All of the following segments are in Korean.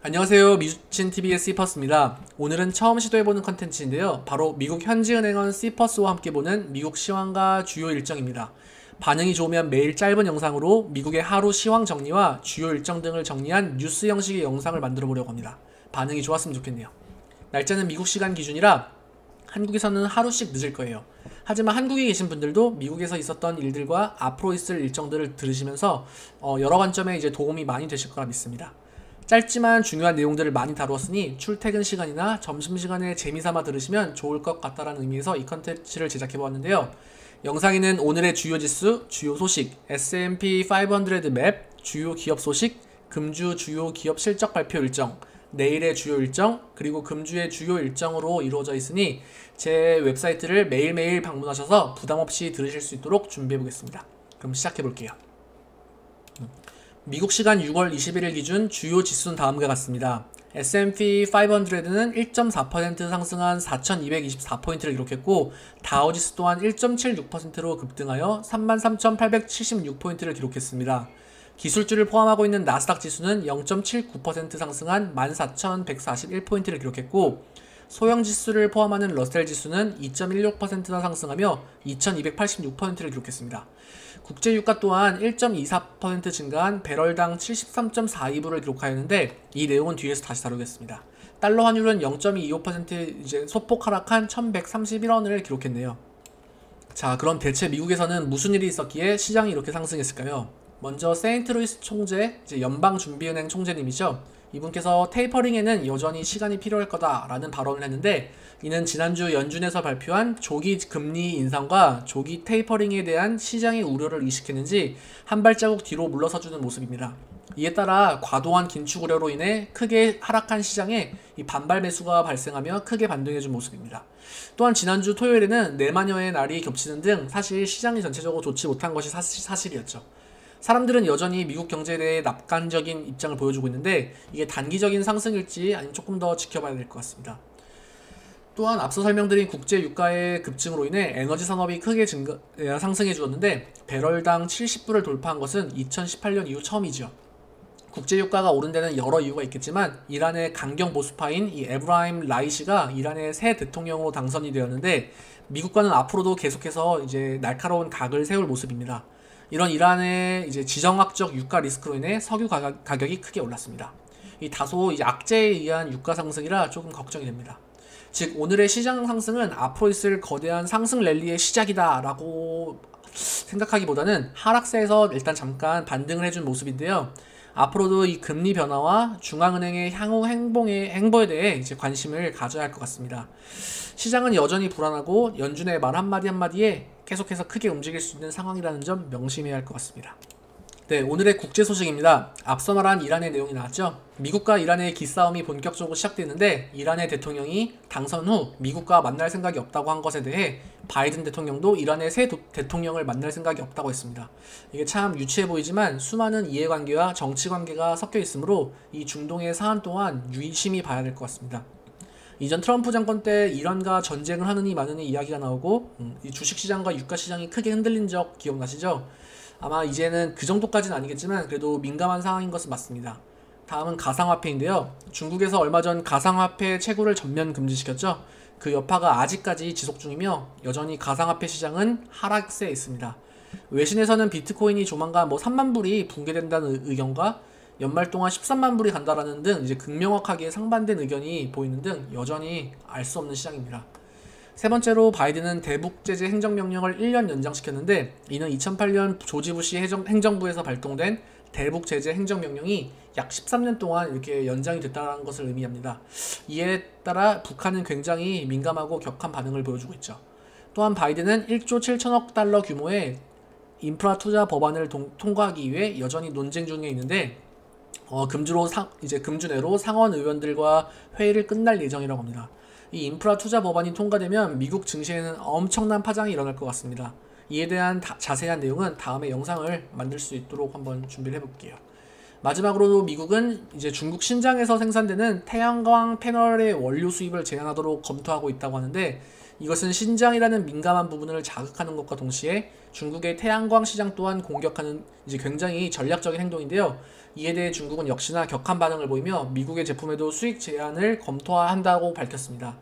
안녕하세요. 미주친 TV의 C퍼스입니다. 오늘은 처음 시도해보는 컨텐츠인데요. 바로 미국 현지은행원 C퍼스와 함께 보는 미국 시황과 주요 일정입니다. 반응이 좋으면 매일 짧은 영상으로 미국의 하루 시황 정리와 주요 일정 등을 정리한 뉴스 형식의 영상을 만들어 보려고 합니다. 반응이 좋았으면 좋겠네요. 날짜는 미국 시간 기준이라 한국에서는 하루씩 늦을 거예요. 하지만 한국에 계신 분들도 미국에서 있었던 일들과 앞으로 있을 일정들을 들으시면서 여러 관점에 이제 도움이 많이 되실 거라 믿습니다. 짧지만 중요한 내용들을 많이 다루었으니 출퇴근 시간이나 점심시간에 재미삼아 들으시면 좋을 것 같다라는 의미에서 이 컨텐츠를 제작해보았는데요. 영상에는 오늘의 주요 지수, 주요 소식, S&P 500 맵, 주요 기업 소식, 금주 주요 기업 실적 발표 일정, 내일의 주요 일정, 그리고 금주의 주요 일정으로 이루어져 있으니 제 웹사이트를 매일매일 방문하셔서 부담없이 들으실 수 있도록 준비해보겠습니다. 그럼 시작해볼게요. 미국 시간 6월 21일 기준 주요 지수는 다음과 같습니다. S&P 500는 1.4% 상승한 4,224포인트를 기록했고 다우지수 또한 1.76%로 급등하여 33,876포인트를 기록했습니다. 기술주를 포함하고 있는 나스닥 지수는 0.79% 상승한 14,141포인트를 기록했고 소형 지수를 포함하는 러셀 지수는 2.16%나 상승하며 2,286포인트를 기록했습니다. 국제 유가 또한 1.24% 증가한 배럴당 73.42불을 기록하였는데 이 내용은 뒤에서 다시 다루겠습니다. 달러 환율은 0.25% 이제 소폭 하락한 1,131원을 기록했네요. 자, 그럼 대체 미국에서는 무슨 일이 있었기에 시장이 이렇게 상승했을까요? 먼저 세인트루이스 총재, 이제 연방준비은행 총재님이죠. 이분께서 테이퍼링에는 여전히 시간이 필요할 거다라는 발언을 했는데 이는 지난주 연준에서 발표한 조기 금리 인상과 조기 테이퍼링에 대한 시장의 우려를 의식했는지 한 발자국 뒤로 물러서주는 모습입니다. 이에 따라 과도한 긴축 우려로 인해 크게 하락한 시장에 이 반발 매수가 발생하며 크게 반등해준 모습입니다. 또한 지난주 토요일에는 내마녀의 날이 겹치는 등 사실 시장이 전체적으로 좋지 못한 것이 사실이었죠. 사람들은 여전히 미국 경제에 대해 낙관적인 입장을 보여주고 있는데 이게 단기적인 상승일지 아니면 조금 더 지켜봐야 될 것 같습니다. 또한 앞서 설명드린 국제 유가의 급증으로 인해 에너지 산업이 크게 상승해 주었는데 배럴당 70불을 돌파한 것은 2018년 이후 처음이죠. 국제 유가가 오른 데는 여러 이유가 있겠지만 이란의 강경 보수파인 이 에브라임 라이시가 이란의 새 대통령으로 당선이 되었는데 미국과는 앞으로도 계속해서 이제 날카로운 각을 세울 모습입니다. 이런 이란의 이제 지정학적 유가 리스크로 인해 석유 가격이 크게 올랐습니다. 이 다소 이제 악재에 의한 유가 상승이라 조금 걱정이 됩니다. 즉 오늘의 시장 상승은 앞으로 있을 거대한 상승 랠리의 시작이다라고 생각하기보다는 하락세에서 일단 잠깐 반등을 해준 모습인데요. 앞으로도 이 금리 변화와 중앙은행의 향후 행보에 대해 이제 관심을 가져야 할 것 같습니다. 시장은 여전히 불안하고 연준의 말 한마디 한마디에 계속해서 크게 움직일 수 있는 상황이라는 점 명심해야 할 것 같습니다. 네, 오늘의 국제 소식입니다. 앞서 말한 이란의 내용이 나왔죠. 미국과 이란의 기싸움이 본격적으로 시작됐는데 이란의 대통령이 당선 후 미국과 만날 생각이 없다고 한 것에 대해 바이든 대통령도 이란의 새 대통령을 만날 생각이 없다고 했습니다. 이게 참 유치해 보이지만 수많은 이해관계와 정치관계가 섞여 있으므로 이 중동의 사안 또한 유심히 봐야 될 것 같습니다. 이전 트럼프 정권 때 이란과 전쟁을 하느니 마느니 이야기가 나오고 이 주식시장과 유가시장이 크게 흔들린 적 기억나시죠? 아마 이제는 그 정도까지는 아니겠지만 그래도 민감한 상황인 것은 맞습니다. 다음은 가상화폐인데요. 중국에서 얼마 전 가상화폐 채굴을 전면 금지시켰죠. 그 여파가 아직까지 지속 중이며 여전히 가상화폐 시장은 하락세에 있습니다. 외신에서는 비트코인이 조만간 3만 불이 붕괴된다는 의견과 연말 동안 13만 불이 간다라는 등 이제 극명확하게 상반된 의견이 보이는 등 여전히 알 수 없는 시장입니다. 세 번째로 바이든은 대북 제재 행정명령을 1년 연장시켰는데 이는 2008년 조지 부시 행정부에서 발동된 대북 제재 행정명령이 약 13년 동안 이렇게 연장이 됐다는 것을 의미합니다. 이에 따라 북한은 굉장히 민감하고 격한 반응을 보여주고 있죠. 또한 바이든은 1조 7천억 달러 규모의 인프라 투자 법안을 통과하기 위해 여전히 논쟁 중에 있는데 금주 내로 상원 의원들과 회의를 끝날 예정이라고 합니다. 이 인프라 투자 법안이 통과되면 미국 증시에는 엄청난 파장이 일어날 것 같습니다. 이에 대한 자세한 내용은 다음에 영상을 만들 수 있도록 한번 준비를 해볼게요. 마지막으로 미국은 이제 중국 신장에서 생산되는 태양광 패널의 원료 수입을 제한하도록 검토하고 있다고 하는데 이것은 신장이라는 민감한 부분을 자극하는 것과 동시에 중국의 태양광 시장 또한 공격하는 이제 굉장히 전략적인 행동인데요. 이에 대해 중국은 역시나 격한 반응을 보이며 미국의 제품에도 수익 제한을 검토한다고 밝혔습니다.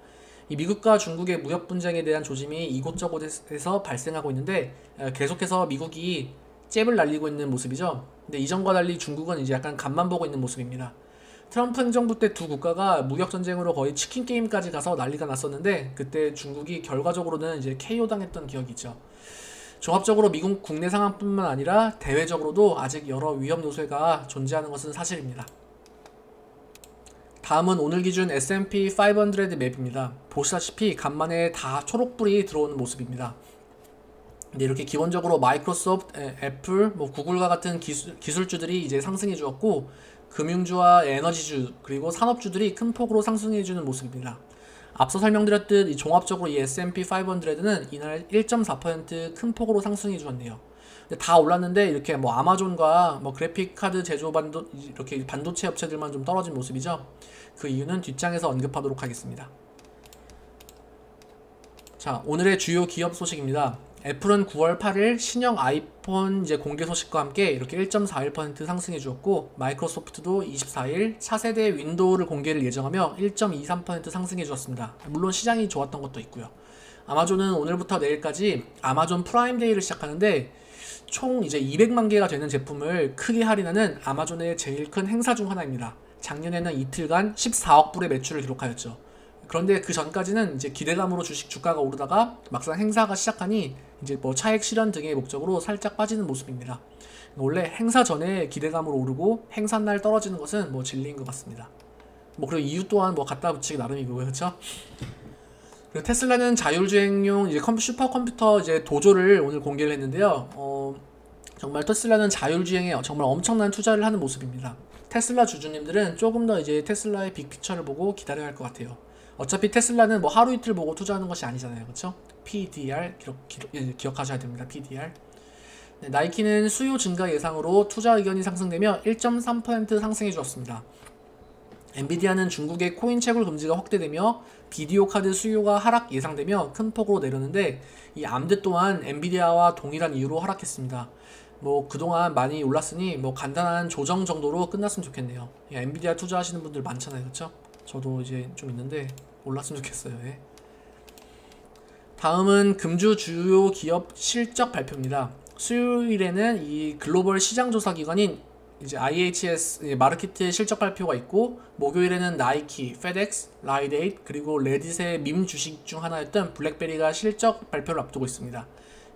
이 미국과 중국의 무역 분쟁에 대한 조짐이 이곳저곳에서 발생하고 있는데 계속해서 미국이 잽을 날리고 있는 모습이죠. 근데 이전과 달리 중국은 이제 약간 간만 보고 있는 모습입니다. 트럼프 행정부 때 두 국가가 무역 전쟁으로 거의 치킨 게임까지 가서 난리가 났었는데 그때 중국이 결과적으로는 이제 KO 당했던 기억이 있죠. 종합적으로 미국 국내 상황뿐만 아니라 대외적으로도 아직 여러 위험 요소가 존재하는 것은 사실입니다. 다음은 오늘 기준 S&P 500 맵입니다. 보시다시피 간만에 다 초록불이 들어오는 모습입니다. 근데 이렇게 기본적으로 마이크로소프트, 애플, 구글과 같은 기술주들이 이제 상승해 주었고 금융주와 에너지주 그리고 산업주들이 큰 폭으로 상승해 주는 모습입니다. 앞서 설명드렸듯 종합적으로 이 S&P 500는 이날 1.4% 큰 폭으로 상승해 주었네요. 다 올랐는데 이렇게 아마존과 그래픽 카드 제조 이렇게 반도체 업체들만 좀 떨어진 모습이죠. 그 이유는 뒷장에서 언급하도록 하겠습니다. 자, 오늘의 주요 기업 소식입니다. 애플은 9월 8일 신형 아이폰 이제 공개 소식과 함께 이렇게 1.41% 상승해 주었고 마이크로소프트도 24일 차세대 윈도우를 공개를 예정하며 1.23% 상승해 주었습니다. 물론 시장이 좋았던 것도 있고요. 아마존은 오늘부터 내일까지 아마존 프라임 데이를 시작하는데 총 이제 200만 개가 되는 제품을 크게 할인하는 아마존의 제일 큰 행사 중 하나입니다. 작년에는 이틀간 14억 불의 매출을 기록하였죠. 그런데 그 전까지는 이제 기대감으로 주가가 오르다가 막상 행사가 시작하니 이제 차액 실현 등의 목적으로 살짝 빠지는 모습입니다. 원래 행사 전에 기대감으로 오르고 행사날 떨어지는 것은 진리인 것 같습니다. 그리고 이유 또한 갖다 붙이기 나름이고요, 그렇죠? 그리고 테슬라는 자율주행용 이제 슈퍼컴퓨터 이제 도조를 오늘 공개를 했는데요. 정말 테슬라는 자율주행에 정말 엄청난 투자를 하는 모습입니다. 테슬라 주주님들은 조금 더 이제 테슬라의 빅피처를 보고 기다려야 할 것 같아요. 어차피 테슬라는 하루 이틀 보고 투자하는 것이 아니잖아요, 그렇죠? PDR 기억하셔야 됩니다. PDR. 네, 나이키는 수요 증가 예상으로 투자 의견이 상승되며 1.3% 상승해 주었습니다. 엔비디아는 중국의 코인 채굴 금지가 확대되며 비디오 카드 수요가 하락 예상되며 큰 폭으로 내렸는데 이 암드 또한 엔비디아와 동일한 이유로 하락했습니다. 그동안 많이 올랐으니 간단한 조정 정도로 끝났으면 좋겠네요. 엔비디아 투자하시는 분들 많잖아요, 그렇죠? 저도 이제 좀 있는데 올랐으면 좋겠어요. 예. 다음은 금주 주요 기업 실적 발표입니다. 수요일에는 이 글로벌 시장 조사 기관인 이제 IHS 마르키트의 실적 발표가 있고 목요일에는 나이키, 페덱스, 라이데이트 그리고 레딧의 밈 주식 중 하나였던 블랙베리가 실적 발표를 앞두고 있습니다.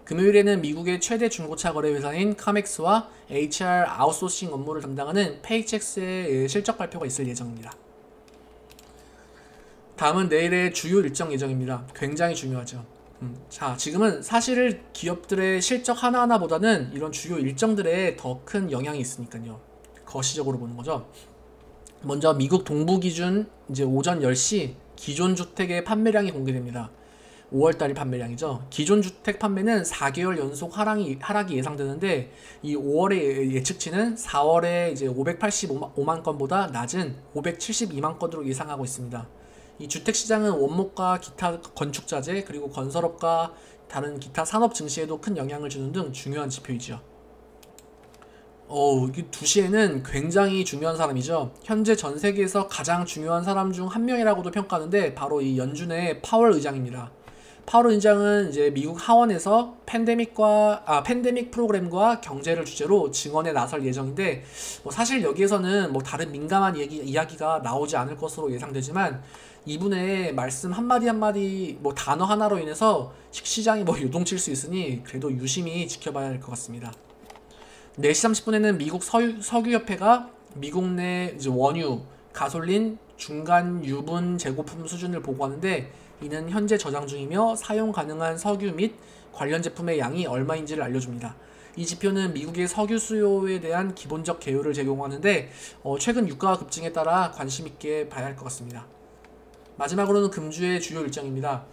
금요일에는 미국의 최대 중고차 거래 회사인 카맥스와 HR 아웃소싱 업무를 담당하는 페이첵스의 실적 발표가 있을 예정입니다. 다음은 내일의 주요 일정 예정입니다. 굉장히 중요하죠. 자, 지금은 사실 기업들의 실적 하나하나보다는 이런 주요 일정들에 더 큰 영향이 있으니까요. 거시적으로 보는 거죠. 먼저 미국 동부 기준 이제 오전 10시 기존 주택의 판매량이 공개됩니다. 5월달이 판매량이죠. 기존 주택 판매는 4개월 연속 하락이 예상되는데 이 5월의 예측치는 4월에 이제 585만 건보다 낮은 572만 건으로 예상하고 있습니다. 이 주택시장은 원목과 기타 건축자재 그리고 건설업과 다른 기타 산업 증시에도 큰 영향을 주는 등 중요한 지표이죠. 이 2시에는 굉장히 중요한 사람이죠. 현재 전 세계에서 가장 중요한 사람 중 한 명이라고도 평가하는데 바로 이 연준의 파월 의장입니다. 파월 의장은 이제 미국 하원에서 팬데믹 프로그램과 경제를 주제로 증언에 나설 예정인데 사실 여기에서는 다른 민감한 이야기가 나오지 않을 것으로 예상되지만 이분의 말씀 한마디 한마디 단어 하나로 인해서 시장이 요동칠 수 있으니 그래도 유심히 지켜봐야 할 것 같습니다. 4시 30분에는 미국 석유협회가 미국 내 이제 원유, 가솔린, 중간 유분 재고품 수준을 보고하는데 이는 현재 저장 중이며 사용 가능한 석유 및 관련 제품의 양이 얼마인지를 알려줍니다. 이 지표는 미국의 석유 수요에 대한 기본적 개요를 제공하는데 최근 유가가 급증에 따라 관심 있게 봐야 할 것 같습니다. 마지막으로는 금주의 주요 일정입니다.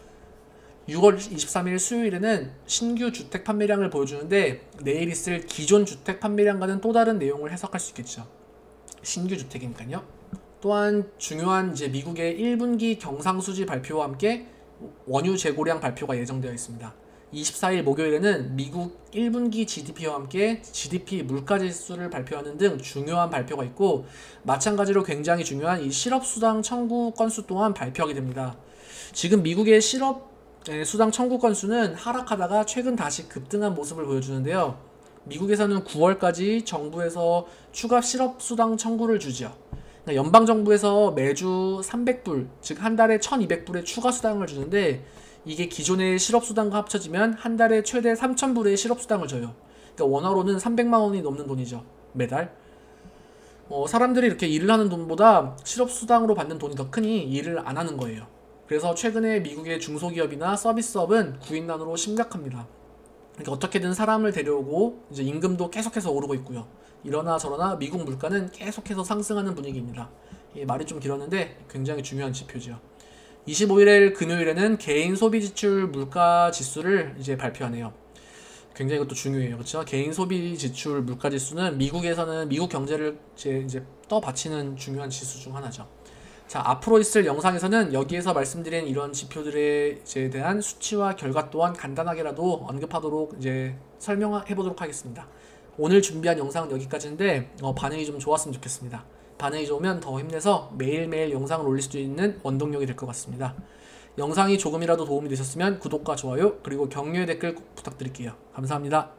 6월 23일 수요일에는 신규 주택 판매량을 보여주는데 내일 있을 기존 주택 판매량과는 또 다른 내용을 해석할 수 있겠죠. 신규 주택이니까요. 또한 중요한 이제 미국의 1분기 경상수지 발표와 함께 원유 재고량 발표가 예정되어 있습니다. 24일 목요일에는 미국 1분기 GDP와 함께 GDP 물가지수를 발표하는 등 중요한 발표가 있고, 마찬가지로 굉장히 중요한 이 실업수당 청구 건수 또한 발표하게 됩니다. 지금 미국의 실업수당 청구 건수는 하락하다가 최근 다시 급등한 모습을 보여주는데요. 미국에서는 9월까지 정부에서 추가 실업수당 청구를 주죠. 그러니까 연방정부에서 매주 300불, 즉 한 달에 1200불의 추가 수당을 주는데, 이게 기존의 실업수당과 합쳐지면 한 달에 최대 3000불의 실업수당을 줘요. 그러니까 원화로는 300만원이 넘는 돈이죠, 매달. 사람들이 이렇게 일을 하는 돈보다 실업수당으로 받는 돈이 더 크니 일을 안 하는 거예요. 그래서 최근에 미국의 중소기업이나 서비스업은 구인난으로 심각합니다. 그러니까 어떻게든 사람을 데려오고 이제 임금도 계속해서 오르고 있고요. 이러나 저러나 미국 물가는 계속해서 상승하는 분위기입니다. 말이 좀 길었는데 굉장히 중요한 지표죠. 25일 금요일에는 개인 소비 지출 물가 지수를 이제 발표하네요. 굉장히 이것도 중요해요. 그렇죠? 개인 소비 지출 물가 지수는 미국에서는 미국 경제를 이제 떠받치는 중요한 지수 중 하나죠. 자, 앞으로 있을 영상에서는 여기에서 말씀드린 이런 지표들에 대한 수치와 결과 또한 간단하게라도 언급하도록 이제 설명해 보도록 하겠습니다. 오늘 준비한 영상은 여기까지인데 반응이 좀 좋았으면 좋겠습니다. 반응이 좋으면 더 힘내서 매일매일 영상을 올릴 수 있는 원동력이 될 것 같습니다. 영상이 조금이라도 도움이 되셨으면 구독과 좋아요, 그리고 격려의 댓글 꼭 부탁드릴게요. 감사합니다.